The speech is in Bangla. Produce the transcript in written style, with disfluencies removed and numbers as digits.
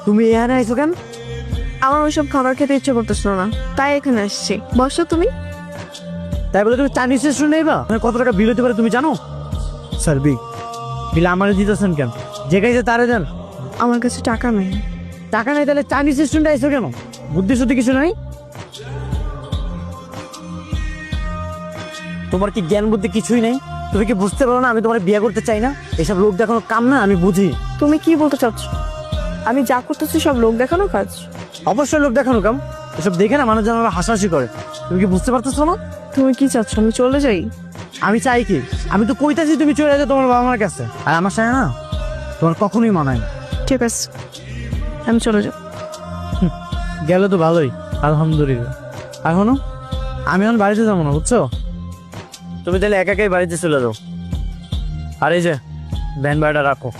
তুমি এখানে আইছো কেন? আমার ওইসব খাবার খেতে ইচ্ছে করতেছিল না, তাই এখানে আসছি। বসো তুমি। তাই বলে তুমি চাইনিজ রেস্টুরেন্ট নেইবা? মানে কত টাকা বিল হতে পারে তুমি জানো? স্যার বিল আমারে দিতেছেন কেন? যে খাইছে তারে দেন। আমার কাছে টাকা নেই। টাকা নাই তাহলে চাইনিজ রেস্টুরেন্টে আইছো কেন? বুদ্ধি শুদ্ধি কিছু নাই? তোমার কি জ্ঞান বুদ্ধি কিছুই নেই? তুমি কি বুঝতে পারো না আমি তোমার বিয়ে করতে চাই না? এসব লোক দেখানো কাম না, আমি বুঝি। তুমি কি বলতে চাচ্ছ? আমি যা করতেছি সব লোক দেখানো কাজ। অবশ্যই লোক দেখানো কাম। এসব দেখে না মানুষ যেন হাসাহাসি করে। তুমি কি বুঝতে পারতেছো না? তুমি কি চাচ্ছ আমি চলে যাই? আমি চাই কি? আমি তো কইতাছি তুমি চলে যাও তোমার বাবা মার কাছে, আর আমার সাথে না তোমার কখনোই মানায় না। ঠিক আছে, আমি চলে যাও। গেলে তো ভালোই, আলহামদুলিল্লাহ। এখনো আমি এখন বাড়িতে যাবো না, বুঝছো? তুমি তাহলে একাই বাড়িতে চলে যাও। আর এই যে ভ্যান ভাড়াটা রাখো।